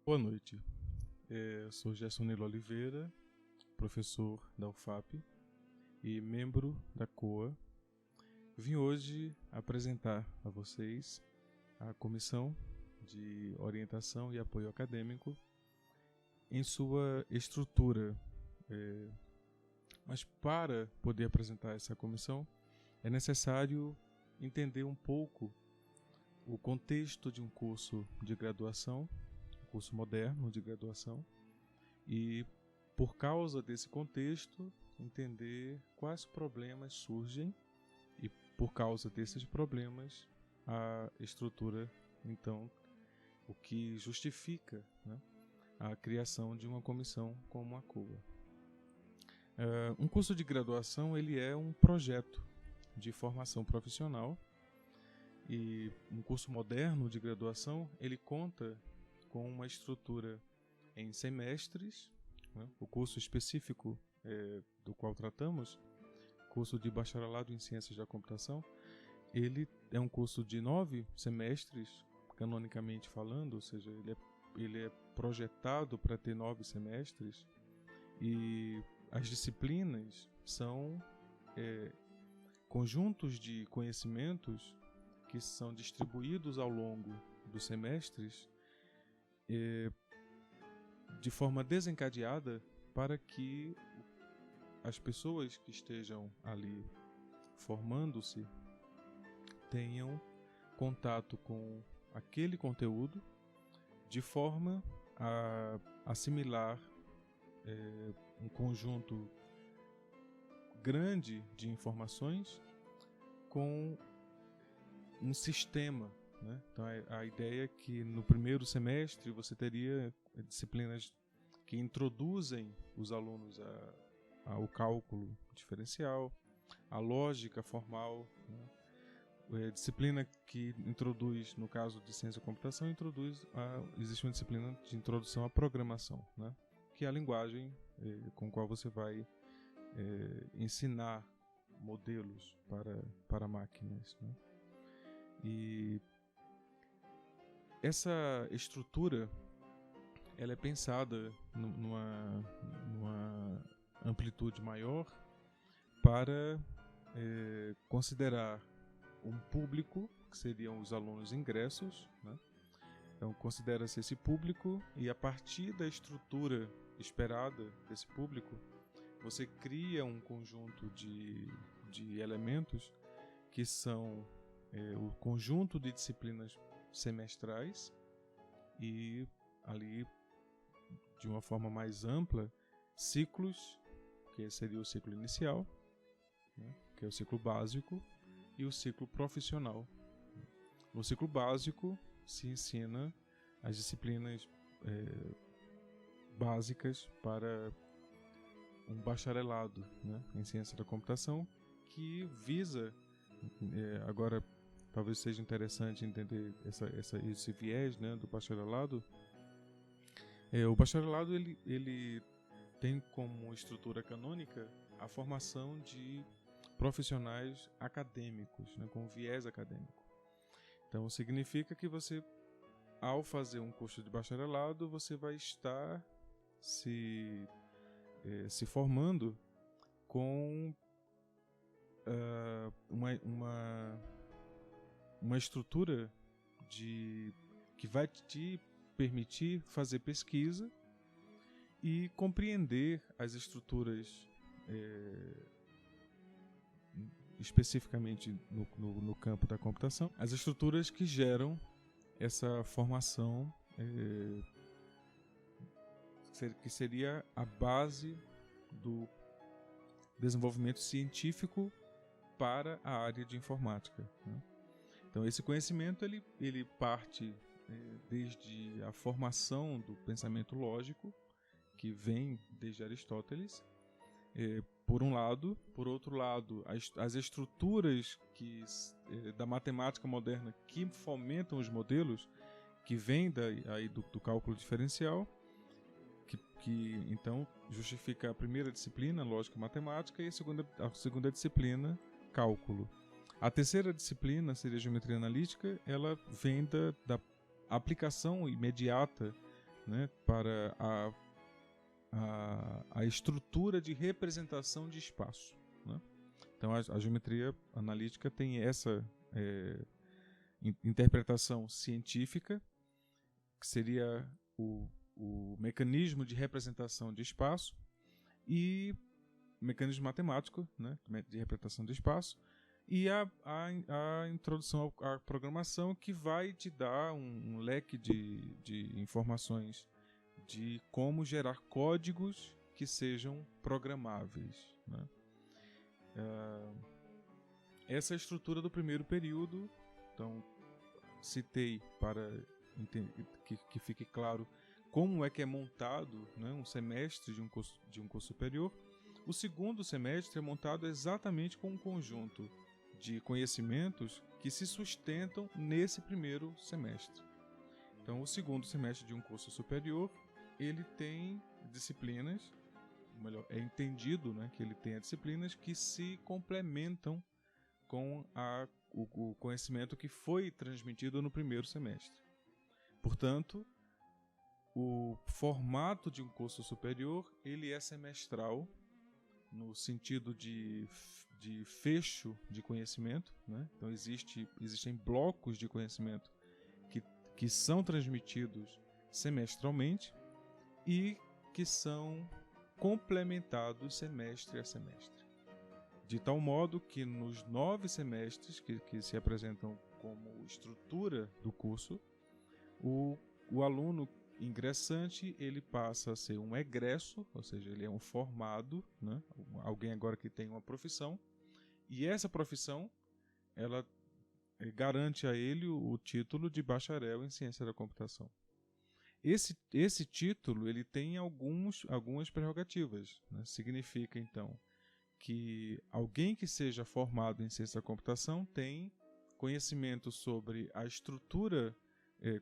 Boa noite. Eu sou Gerson Nilo Oliveira, professor da UFAP e membro da COA. Vim hoje apresentar a vocês a Comissão de Orientação e Apoio Acadêmico em sua estrutura. Mas para poder apresentar essa comissão, é necessário entender um pouco o contexto de um curso de graduação, curso moderno de graduação, e por causa desse contexto entender quais problemas surgem e por causa desses problemas a estrutura, então, o que justifica, né, a criação de uma comissão como a COA. Um curso de graduação ele é um projeto de formação profissional, e um curso moderno de graduação ele conta com uma estrutura em semestres, né? O curso específico do qual tratamos, curso de bacharelado em Ciências da Computação, ele é um curso de 9 semestres, canonicamente falando, ou seja, ele é projetado para ter 9 semestres, e as disciplinas são conjuntos de conhecimentos que são distribuídos ao longo dos semestres de forma desencadeada para que as pessoas que estejam ali formando-se tenham contato com aquele conteúdo de forma a assimilar um conjunto grande de informações com um sistema, né? Então a ideia é que no primeiro semestre você teria disciplinas que introduzem os alunos ao cálculo diferencial, à lógica formal, né? Disciplina que introduz, no caso de ciência da computação, existe uma disciplina de introdução à programação, né? Que é a linguagem com a qual você vai ensinar modelos para máquinas, né? E essa estrutura ela é pensada numa amplitude maior para considerar um público, que seriam os alunos ingressos, né? Então considera-se esse público e a partir da estrutura esperada desse público, você cria um conjunto de elementos que são o conjunto de disciplinas semestrais e ali, de uma forma mais ampla, ciclos, que seria o ciclo inicial, né, que é o ciclo básico, e o ciclo profissional. No ciclo básico se ensina as disciplinas básicas para um bacharelado, né, em ciência da computação, que visa, agora talvez seja interessante entender esse viés, né, do bacharelado. O bacharelado ele tem como estrutura canônica a formação de profissionais acadêmicos, né, com viés acadêmico. Então significa que você, ao fazer um curso de bacharelado, você vai estar se formando com uma estrutura que vai te permitir fazer pesquisa e compreender as estruturas, especificamente no campo da computação, as estruturas que geram essa formação, que seria a base do desenvolvimento científico para a área de informática, né? Então esse conhecimento ele parte desde a formação do pensamento lógico, que vem desde Aristóteles, por um lado. Por outro lado, as estruturas da matemática moderna que fomentam os modelos, que vêm do cálculo diferencial, que então justifica a primeira disciplina, lógica e matemática, e a segunda disciplina, cálculo. A terceira disciplina, seria geometria analítica, ela vem da aplicação imediata né, para a estrutura de representação de espaço, né? Então a geometria analítica tem essa interpretação científica, que seria o mecanismo de representação de espaço, e mecanismo matemático, né, de representação de espaço, e a introdução à programação, que vai te dar um leque de informações de como gerar códigos que sejam programáveis, né? Essa é a estrutura do primeiro período. Então, citei para que fique claro como é que é montado, né, um semestre de um curso superior. O segundo semestre é montado exatamente com um conjunto de conhecimentos que se sustentam nesse primeiro semestre. Então, o segundo semestre de um curso superior, ele tem disciplinas, melhor, é entendido, né, que ele tenha disciplinas que se complementam com o conhecimento que foi transmitido no primeiro semestre. Portanto, o formato de um curso superior, ele é semestral, no sentido de fecho de conhecimento, né? Então existem blocos de conhecimento que são transmitidos semestralmente e que são complementados semestre a semestre. De tal modo que nos 9 semestres que se apresentam como estrutura do curso, o aluno ingressante, ele passa a ser um egresso, ou seja, ele é um formado, né? Alguém agora que tem uma profissão, e essa profissão, ela garante a ele o título de bacharel em ciência da computação. Esse título, ele tem algumas prerrogativas, né? Significa, então, que alguém que seja formado em ciência da computação tem conhecimento sobre a estrutura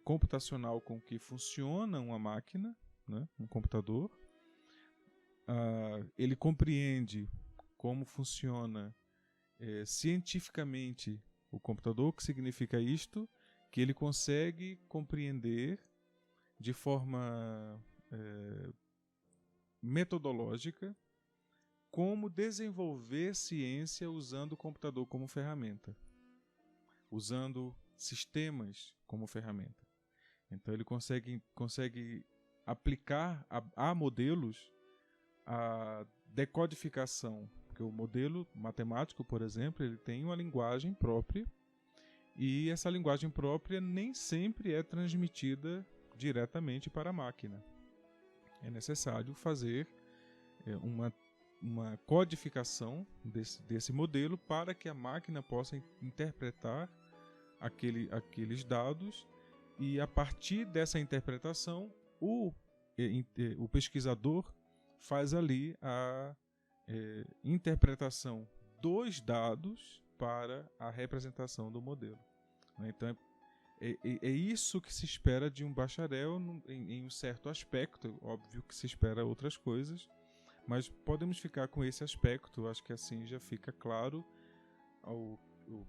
computacional com que funciona uma máquina, né, um computador. Ele compreende como funciona cientificamente o computador. O que significa isto? Que ele consegue compreender de forma metodológica como desenvolver ciência usando o computador como ferramenta, usando sistemas como ferramenta. Então ele consegue aplicar a modelos a decodificação, porque o modelo matemático, por exemplo, ele tem uma linguagem própria, e essa linguagem própria nem sempre é transmitida diretamente para a máquina. É necessário fazer uma codificação desse modelo para que a máquina possa interpretar aqueles dados, e a partir dessa interpretação o pesquisador faz ali a interpretação dos dados para a representação do modelo. Então é isso que se espera de um bacharel em um certo aspecto. Óbvio que se espera outras coisas, mas podemos ficar com esse aspecto. Acho que assim já fica claro,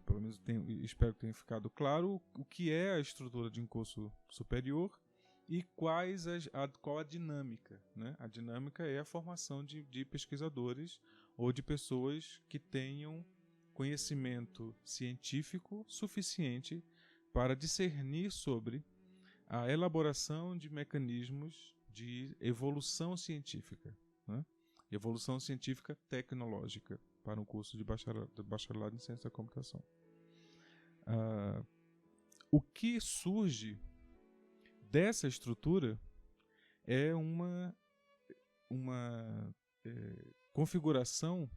pelo menos espero que tenha ficado claro, o que é a estrutura de um curso superior e qual a dinâmica, né? A dinâmica é a formação de pesquisadores ou de pessoas que tenham conhecimento científico suficiente para discernir sobre a elaboração de mecanismos de evolução científica, né? Evolução científica tecnológica para um curso de bacharelado em ciência da computação. O que surge dessa estrutura é uma configuração,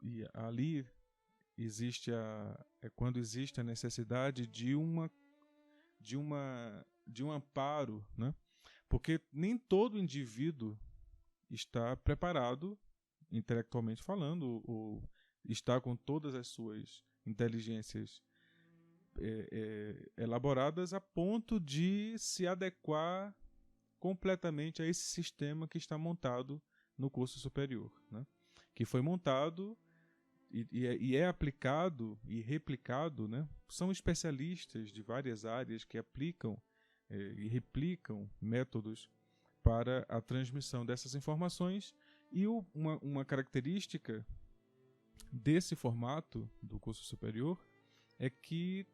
e ali existe quando existe a necessidade de um amparo, né? Porque nem todo indivíduo está preparado, intelectualmente falando, ou está com todas as suas inteligências elaboradas a ponto de se adequar completamente a esse sistema que está montado no curso superior, né? Que foi montado e é aplicado e replicado, né? São especialistas de várias áreas que aplicam e replicam métodos para a transmissão dessas informações. E uma característica desse formato do curso superior é que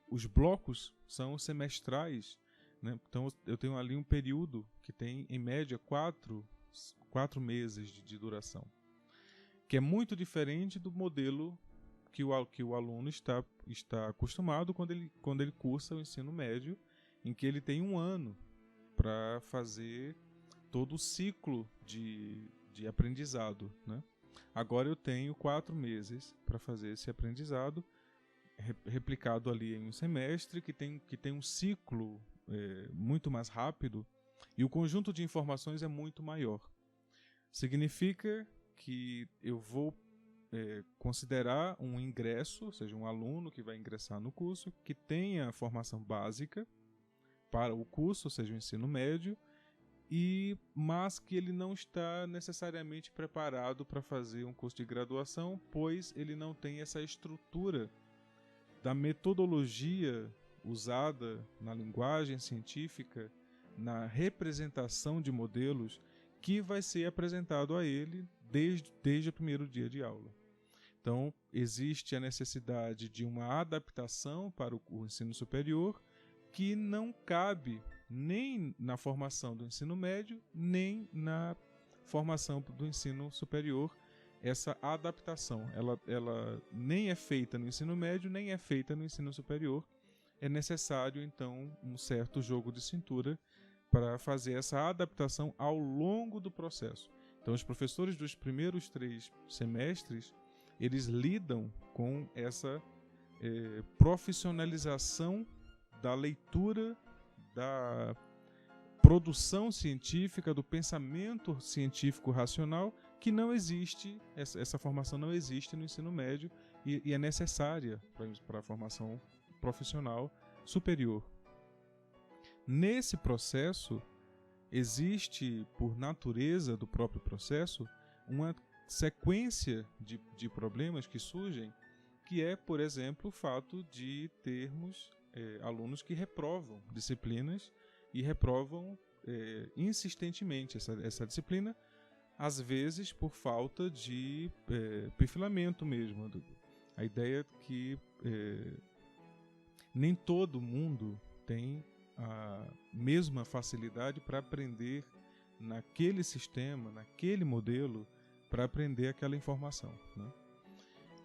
os blocos são semestrais, né? Então eu tenho ali um período que tem em média 4 meses de duração, que é muito diferente do modelo que o aluno está acostumado quando ele cursa o ensino médio, em que ele tem um ano para fazer todo o ciclo de aprendizado, né? Agora eu tenho 4 meses para fazer esse aprendizado, replicado ali em um semestre, que tem um ciclo muito mais rápido, e o conjunto de informações é muito maior. Significa que eu vou considerar um ingresso, ou seja, um aluno que vai ingressar no curso, que tenha formação básica para o curso, ou seja, o ensino médio, mas que ele não está necessariamente preparado para fazer um curso de graduação, pois ele não tem essa estrutura da metodologia usada na linguagem científica, na representação de modelos, que vai ser apresentado a ele desde o primeiro dia de aula. Então, existe a necessidade de uma adaptação para o ensino superior que não cabe nem na formação do ensino médio, nem na formação do ensino superior. Essa adaptação, ela nem é feita no ensino médio, nem é feita no ensino superior. É necessário, então, um certo jogo de cintura para fazer essa adaptação ao longo do processo. Então, os professores dos primeiros 3 semestres, eles lidam com essa profissionalização da leitura, da produção científica, do pensamento científico racional, que não existe, essa formação não existe no ensino médio e é necessária para a formação profissional superior. Nesse processo, existe, por natureza do próprio processo, uma sequência de problemas que surgem, que é, por exemplo, o fato de termos alunos que reprovam disciplinas e reprovam insistentemente essa disciplina, às vezes por falta de perfilamento mesmo. A ideia é que nem todo mundo tem a mesma facilidade para aprender naquele sistema, naquele modelo, para aprender aquela informação, né?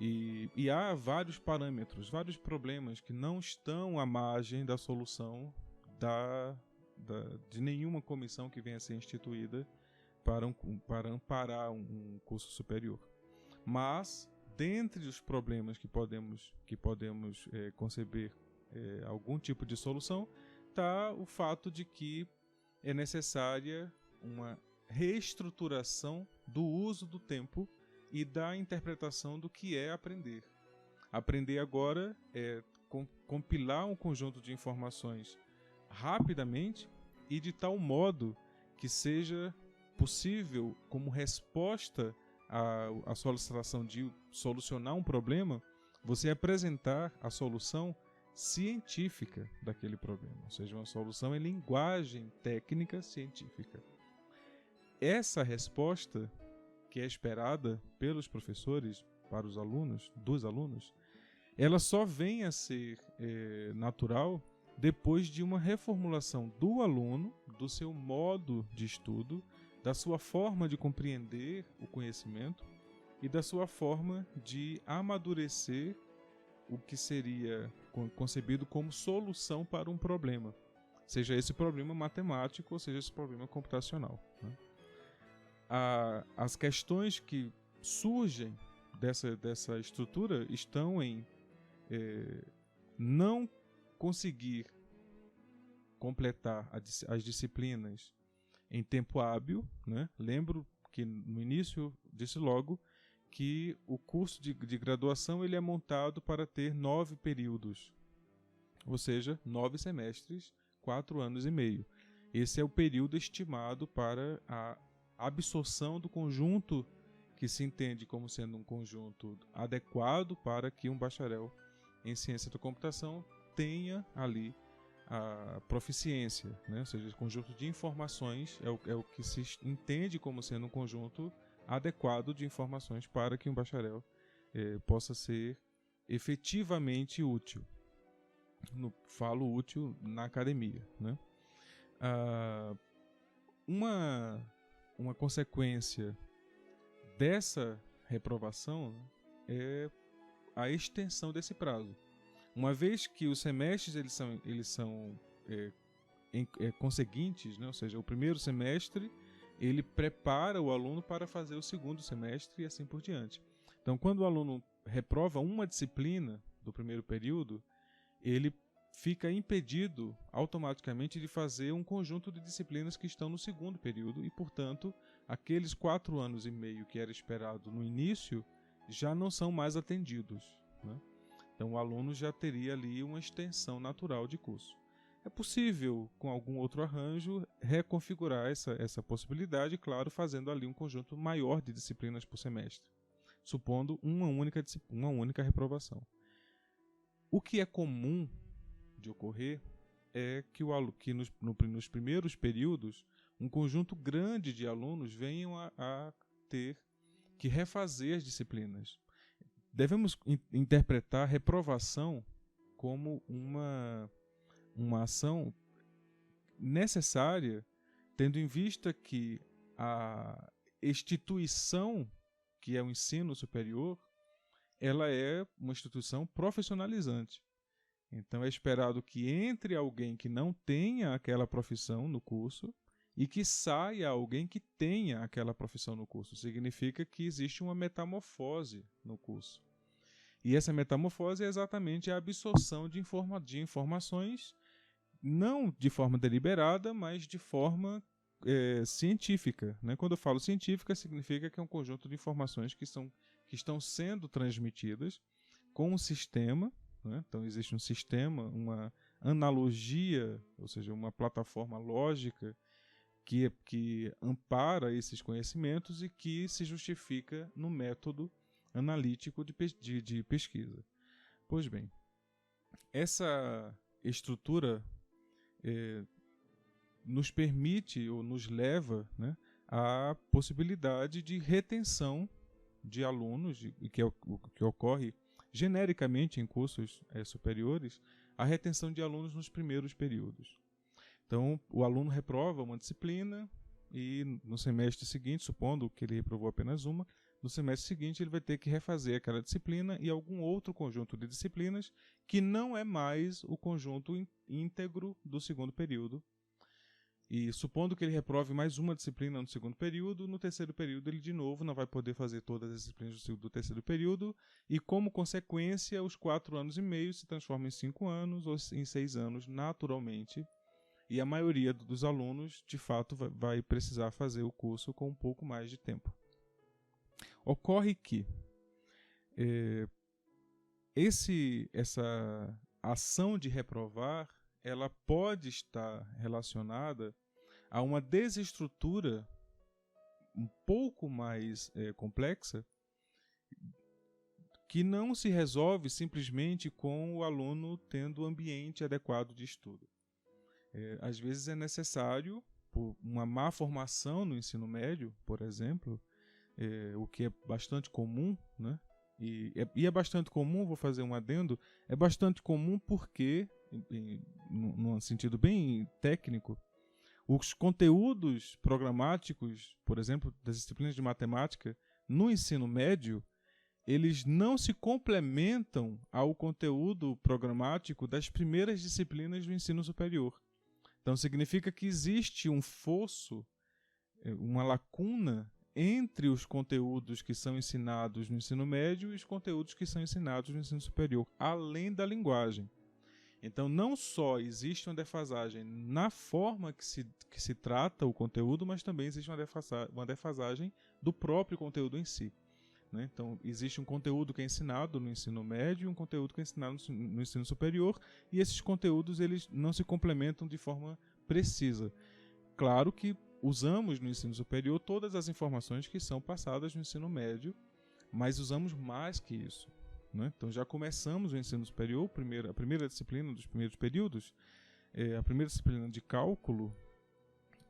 E há vários parâmetros, vários problemas que não estão à margem da solução de nenhuma comissão que venha a ser instituída para amparar um curso superior. Mas, dentre os problemas que podemos conceber algum tipo de solução, está o fato de que é necessária uma reestruturação do uso do tempo e da interpretação do que é aprender. Aprender agora é compilar um conjunto de informações rapidamente e de tal modo que seja possível, como resposta à solicitação de solucionar um problema, você apresentar a solução científica daquele problema, ou seja, uma solução em linguagem técnica científica. Essa resposta que é esperada pelos professores para os alunos, dos alunos, ela só vem a ser natural depois de uma reformulação do aluno, do seu modo de estudo, da sua forma de compreender o conhecimento e da sua forma de amadurecer o que seria concebido como solução para um problema, seja esse problema matemático ou seja esse problema computacional, né? As questões que surgem dessa estrutura estão em não conseguir completar as disciplinas em tempo hábil, né? Lembro que no início disse logo que o curso de graduação ele é montado para ter 9 períodos, ou seja, 9 semestres, 4 anos e meio. Esse é o período estimado para a absorção do conjunto que se entende como sendo um conjunto adequado para que um bacharel em ciência da computação tenha ali a proficiência, né? Ou seja, o conjunto de informações é o que se entende como sendo um conjunto adequado de informações para que um bacharel possa ser efetivamente útil. Falo útil na academia, né? Uma consequência dessa reprovação é a extensão desse prazo. Uma vez que os semestres eles são conseguintes, né? Ou seja, o primeiro semestre ele prepara o aluno para fazer o segundo semestre e assim por diante. Então, quando o aluno reprova uma disciplina do primeiro período, ele fica impedido automaticamente de fazer um conjunto de disciplinas que estão no segundo período e, portanto, aqueles 4 anos e meio que era esperado no início já não são mais atendidos, né? Então o aluno já teria ali uma extensão natural de curso. É possível, com algum outro arranjo, reconfigurar essa possibilidade, claro, fazendo ali um conjunto maior de disciplinas por semestre, supondo uma única reprovação. O que é comum de ocorrer é que nos primeiros períodos um conjunto grande de alunos venham a ter que refazer as disciplinas. Devemos interpretar a reprovação como uma ação necessária, tendo em vista que a instituição, que é o ensino superior, ela é uma instituição profissionalizante. Então é esperado que entre alguém que não tenha aquela profissão no curso e que saia alguém que tenha aquela profissão no curso. Significa que existe uma metamorfose no curso. E essa metamorfose é exatamente a absorção de informações, não de forma deliberada, mas de forma científica, né? Quando eu falo científica, significa que é um conjunto de informações que estão sendo transmitidas com um sistema, né? Então existe um sistema, uma analogia, ou seja, uma plataforma lógica que ampara esses conhecimentos e que se justifica no método analítico de pesquisa. Pois bem, essa estrutura nos permite ou nos leva, né, à possibilidade de retenção de alunos, que é o que ocorre genericamente em cursos superiores, a retenção de alunos nos primeiros períodos. Então, o aluno reprova uma disciplina e no semestre seguinte, supondo que ele reprovou apenas uma, no semestre seguinte ele vai ter que refazer aquela disciplina e algum outro conjunto de disciplinas que não é mais o conjunto íntegro do segundo período. E supondo que ele reprove mais uma disciplina no segundo período, no terceiro período ele de novo não vai poder fazer todas as disciplinas do terceiro período e, como consequência, os 4 anos e meio se transformam em 5 anos ou em 6 anos naturalmente. E a maioria dos alunos, de fato, vai precisar fazer o curso com um pouco mais de tempo. Ocorre que essa ação de reprovar ela pode estar relacionada a uma desestrutura um pouco mais complexa que não se resolve simplesmente com o aluno tendo o ambiente adequado de estudo. Às vezes é necessário, por uma má formação no ensino médio, por exemplo, o que é bastante comum, né? E é bastante comum, vou fazer um adendo, é bastante comum porque, num sentido bem técnico, os conteúdos programáticos, por exemplo, das disciplinas de matemática, no ensino médio, eles não se complementam ao conteúdo programático das primeiras disciplinas do ensino superior. Então, significa que existe um fosso, uma lacuna entre os conteúdos que são ensinados no ensino médio e os conteúdos que são ensinados no ensino superior, além da linguagem. Então, não só existe uma defasagem na forma que se trata o conteúdo, mas também existe uma defasagem do próprio conteúdo em si, né? Então, existe um conteúdo que é ensinado no ensino médio e um conteúdo que é ensinado no ensino superior, e esses conteúdos eles não se complementam de forma precisa. Claro que usamos no ensino superior todas as informações que são passadas no ensino médio, mas usamos mais que isso, né? Então, já começamos o ensino superior, a primeira disciplina dos primeiros períodos, a primeira disciplina de cálculo,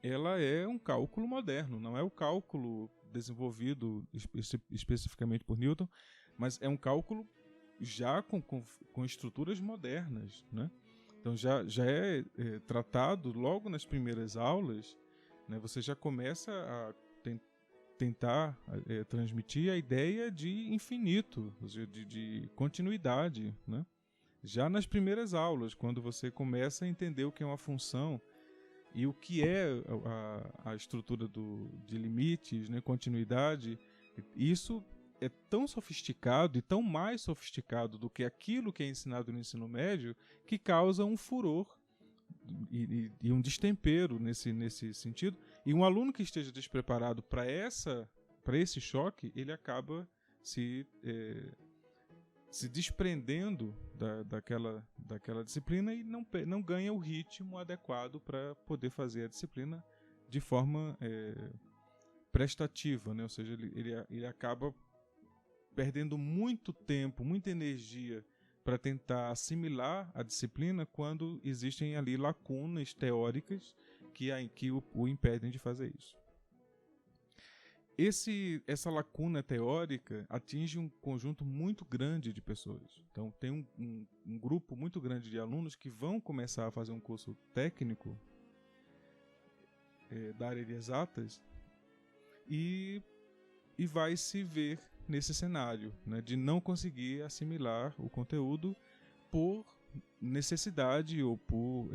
ela é um cálculo moderno, não é o cálculo desenvolvido especificamente por Newton, mas é um cálculo já com estruturas modernas, né? Então já é tratado logo nas primeiras aulas, né? Você já começa a tentar transmitir a ideia de infinito, de continuidade, né? Já nas primeiras aulas, quando você começa a entender o que é uma função e o que é a estrutura de limites, né, continuidade, isso é tão sofisticado e tão mais sofisticado do que aquilo que é ensinado no ensino médio, que causa um furor e um destempero nesse sentido. E um aluno que esteja despreparado para esse choque, ele acaba se desprendendo daquela disciplina e não ganha o ritmo adequado para poder fazer a disciplina de forma prestativa, né? Ou seja, ele acaba perdendo muito tempo, muita energia para tentar assimilar a disciplina quando existem ali lacunas teóricas que o impedem de fazer isso. Essa lacuna teórica atinge um conjunto muito grande de pessoas. Então, tem um grupo muito grande de alunos que vão começar a fazer um curso técnico da área de exatas e vai se ver nesse cenário, né, de não conseguir assimilar o conteúdo por necessidade ou por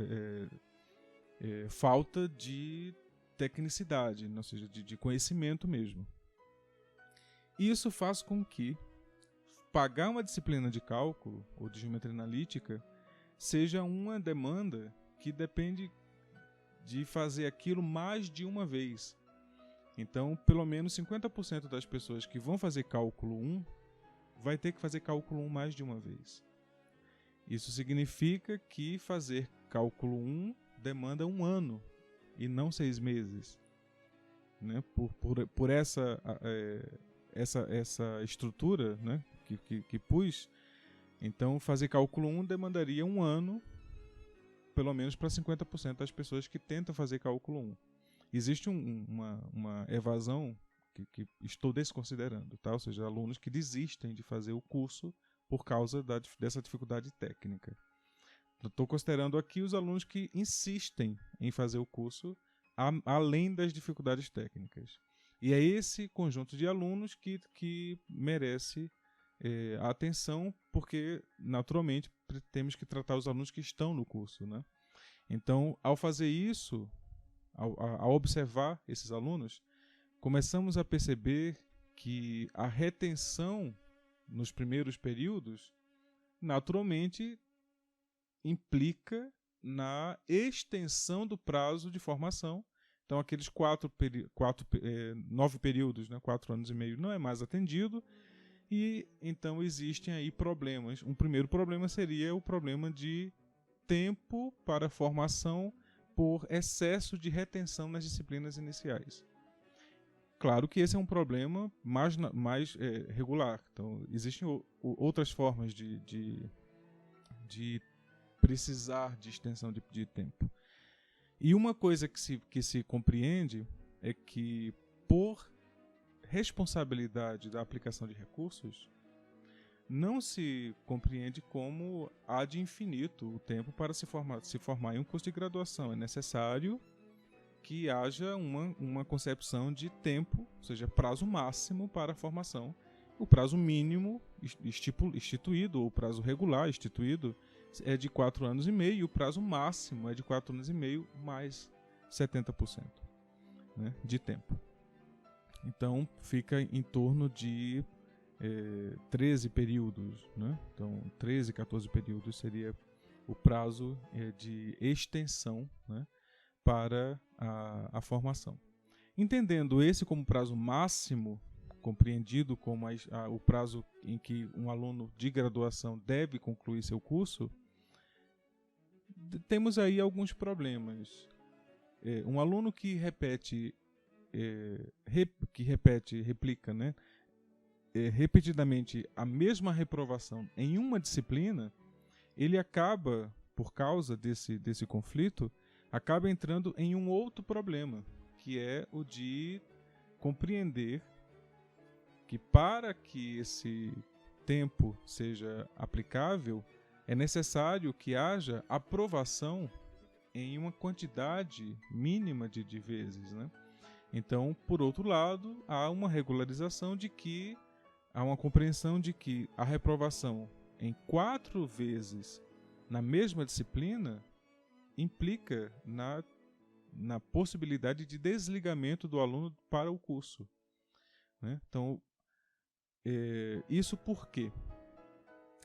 falta de tecnicidade, ou seja, de conhecimento mesmo. Isso faz com que pagar uma disciplina de cálculo ou de geometria analítica seja uma demanda que depende de fazer aquilo mais de uma vez. Então, pelo menos 50% das pessoas que vão fazer cálculo 1 vai ter que fazer cálculo 1 mais de uma vez. Isso significa que fazer cálculo 1 demanda 1 ano e não 6 meses. Né? Por essa estrutura, né, que pus, então fazer cálculo 1 demandaria 1 ano, pelo menos para 50% das pessoas que tentam fazer cálculo 1. Existe uma evasão que estou desconsiderando, tá? Ou seja, alunos que desistem de fazer o curso por causa dessa dificuldade técnica. Estou considerando aqui os alunos que insistem em fazer o curso além das dificuldades técnicas. E é esse conjunto de alunos que merece a atenção, porque, naturalmente, temos que tratar os alunos que estão no curso, né? Então, ao fazer isso, ao observar esses alunos, começamos a perceber que a retenção nos primeiros períodos, naturalmente, implica na extensão do prazo de formação. Então, aqueles 9 períodos, né, 4 anos e meio, não é mais atendido, e então existem aí problemas. Um primeiro problema seria o problema de tempo para formação por excesso de retenção nas disciplinas iniciais. Claro que esse é um problema mais regular. Então, existem outras formas de precisar de extensão de tempo. E uma coisa que se compreende é que, por responsabilidade da aplicação de recursos, não se compreende como ad infinito o tempo para se formar em um curso de graduação. É necessário que haja uma concepção de tempo, ou seja, prazo máximo para a formação. O prazo mínimo instituído, ou o prazo regular instituído, é de 4 anos e meio, e o prazo máximo é de 4 anos e meio mais 70%, né, de tempo. Então, fica em torno de 13 períodos, né? Então 13, 14 períodos seria o prazo de extensão, né, para a formação. Entendendo esse como prazo máximo, compreendido como o prazo em que um aluno de graduação deve concluir seu curso, temos aí alguns problemas. Um aluno que replica, né, repetidamente a mesma reprovação em uma disciplina, ele acaba por causa desse conflito, acaba entrando em um outro problema, que é o de compreender que para que esse tempo seja aplicável, é necessário que haja aprovação em uma quantidade mínima de vezes, né? Então, por outro lado, há uma regularização de que, há uma compreensão de que a reprovação em 4 vezes na mesma disciplina implica na possibilidade de desligamento do aluno para o curso, né? Então, isso por quê?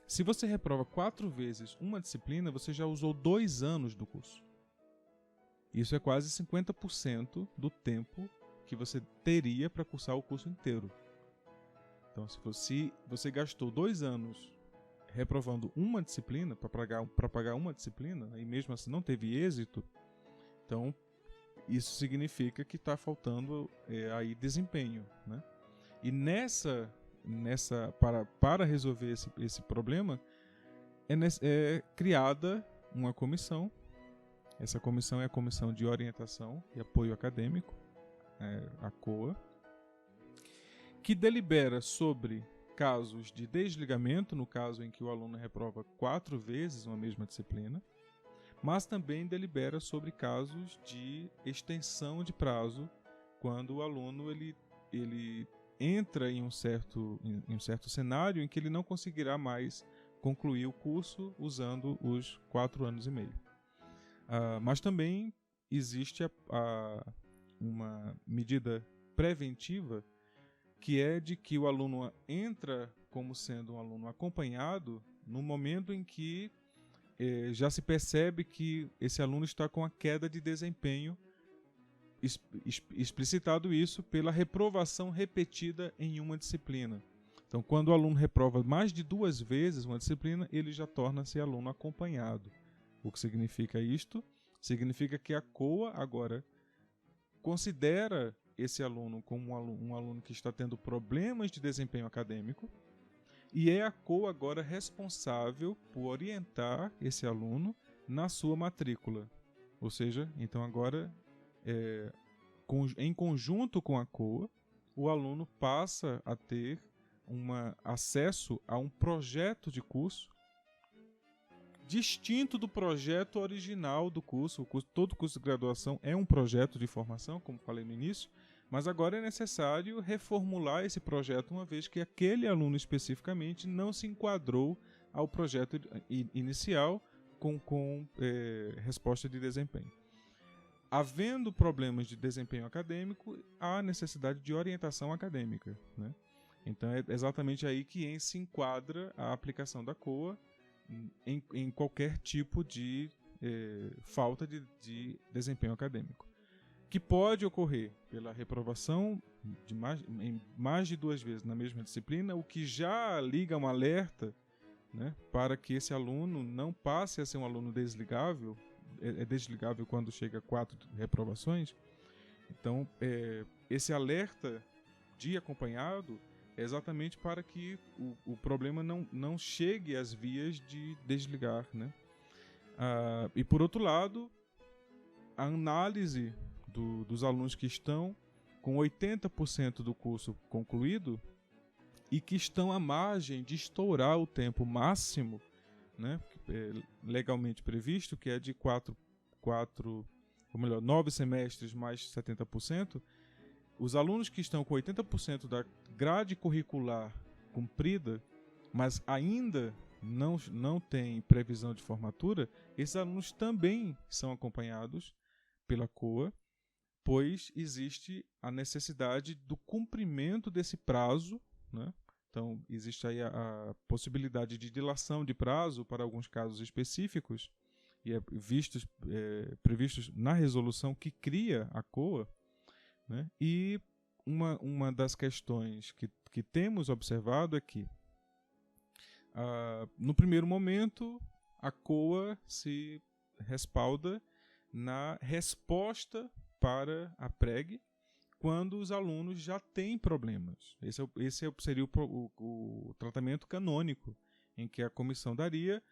Se você reprova 4 vezes uma disciplina, você já usou 2 anos do curso. Isso é quase 50% do tempo que você teria para cursar o curso inteiro. Então, se você gastou 2 anos reprovando uma disciplina, para pagar uma disciplina, e mesmo assim não teve êxito, então isso significa que está faltando aí desempenho, né? E para resolver esse problema, é criada uma comissão. Essa comissão é a Comissão de Orientação e Apoio Acadêmico, a COA, que delibera sobre casos de desligamento, no caso em que o aluno reprova 4 vezes uma mesma disciplina, mas também delibera sobre casos de extensão de prazo, quando o aluno ele entra em um certo cenário em que ele não conseguirá mais concluir o curso usando os 4 anos e meio. Mas também existe uma medida preventiva, que é de que o aluno entra como sendo um aluno acompanhado no momento em que já se percebe que esse aluno está com a queda de desempenho, explicitado isso pela reprovação repetida em uma disciplina. Então, quando o aluno reprova mais de 2 vezes uma disciplina, ele já torna-se aluno acompanhado. O que significa isto? Significa que a COA agora considera esse aluno como um aluno que está tendo problemas de desempenho acadêmico, e é a COA agora responsável por orientar esse aluno na sua matrícula. Ou seja, então agora, em conjunto com a COA, o aluno passa a ter acesso a um projeto de curso distinto do projeto original do curso. Todo curso de graduação é um projeto de formação, como falei no início, mas agora é necessário reformular esse projeto, uma vez que aquele aluno especificamente não se enquadrou ao projeto inicial com resposta de desempenho. Havendo problemas de desempenho acadêmico, há necessidade de orientação acadêmica, né? Então é exatamente aí que se enquadra a aplicação da COA em qualquer tipo de falta de desempenho acadêmico, que pode ocorrer pela reprovação em mais de 2 vezes na mesma disciplina, o que já liga um alerta, né, para que esse aluno não passe a ser um aluno desligável. É desligável quando chega a 4 reprovações. Então, esse alerta de acompanhado é exatamente para que o problema não chegue às vias de desligar, né? E por outro lado, a análise dos alunos que estão com 80% do curso concluído e que estão à margem de estourar o tempo máximo, né, legalmente previsto, que é de 9 semestres mais 70%, os alunos que estão com 80% da grade curricular cumprida, mas ainda não têm previsão de formatura, esses alunos também são acompanhados pela COA, pois existe a necessidade do cumprimento desse prazo, né? Então, existe aí a possibilidade de dilação de prazo para alguns casos específicos, e previstos na resolução que cria a COA, né? E uma das questões que temos observado é que, no primeiro momento, a COA se respalda na resposta para a PREG, quando os alunos já têm problemas. Esse seria o tratamento canônico em que a comissão daria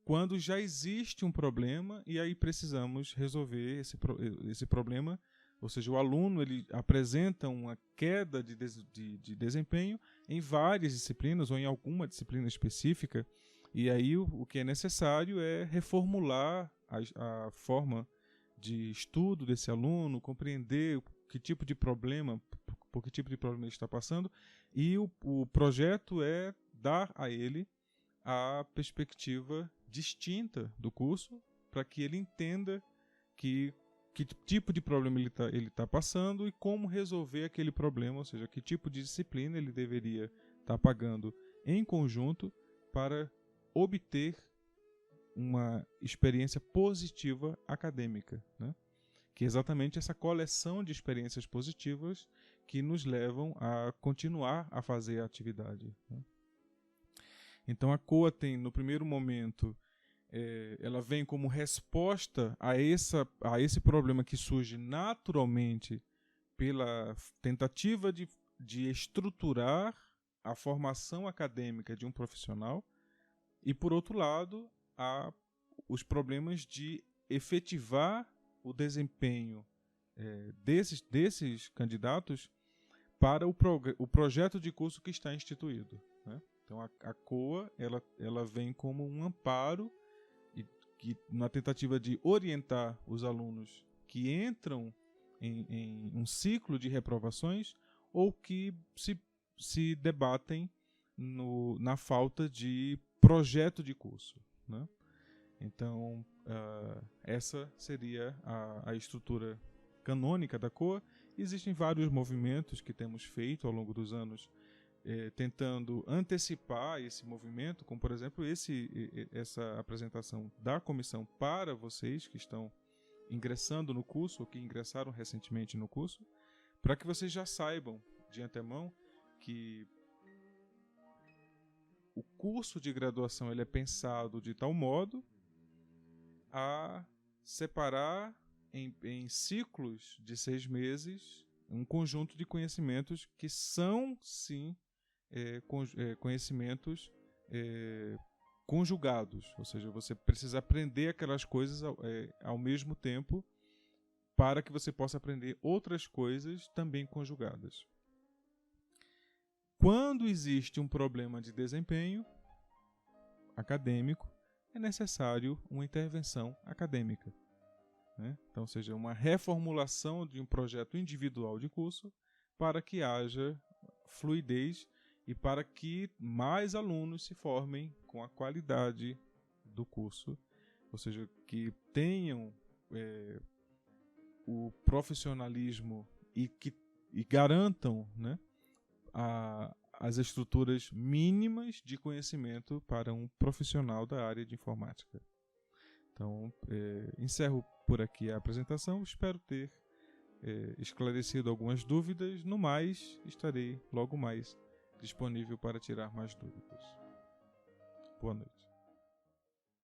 quando já existe um problema e aí precisamos resolver esse problema, ou seja, o aluno ele apresenta uma queda de desempenho em várias disciplinas ou em alguma disciplina específica, e aí o que é necessário é reformular a forma de estudo desse aluno, compreender que tipo de problema, por que tipo de problema ele está passando, e o projeto é dar a ele a perspectiva distinta do curso, para que ele entenda que tipo de problema ele tá passando e como resolver aquele problema, ou seja, que tipo de disciplina ele deveria estar pagando em conjunto para obter uma experiência positiva acadêmica, né? Que é exatamente essa coleção de experiências positivas que nos levam a continuar a fazer a atividade, né? Então a COA tem, no primeiro momento, ela vem como resposta a esse problema que surge naturalmente pela tentativa de estruturar a formação acadêmica de um profissional, e, por outro lado, há os problemas de efetivar o desempenho desses candidatos para o projeto de curso que está instituído, né? Então a COA ela vem como um amparo na tentativa de orientar os alunos que entram em um ciclo de reprovações ou que se debatem na falta de projeto de curso, né? Então, essa seria a estrutura canônica da COA. Existem vários movimentos que temos feito ao longo dos anos, tentando antecipar esse movimento, como, por exemplo, essa apresentação da comissão para vocês que estão ingressando no curso, ou que ingressaram recentemente no curso, para que vocês já saibam de antemão que o curso de graduação ele é pensado de tal modo a separar em ciclos de 6 meses um conjunto de conhecimentos que são, sim, conhecimentos conjugados, ou seja, você precisa aprender aquelas coisas ao mesmo tempo para que você possa aprender outras coisas também conjugadas. Quando existe um problema de desempenho acadêmico, é necessário uma intervenção acadêmica, né? Então, seja uma reformulação de um projeto individual de curso para que haja fluidez e para que mais alunos se formem com a qualidade do curso, ou seja, que tenham o profissionalismo e garantam, né, as estruturas mínimas de conhecimento para um profissional da área de informática. Então, encerro por aqui a apresentação. Espero ter esclarecido algumas dúvidas. No mais, estarei logo mais disponível para tirar mais dúvidas. Boa noite.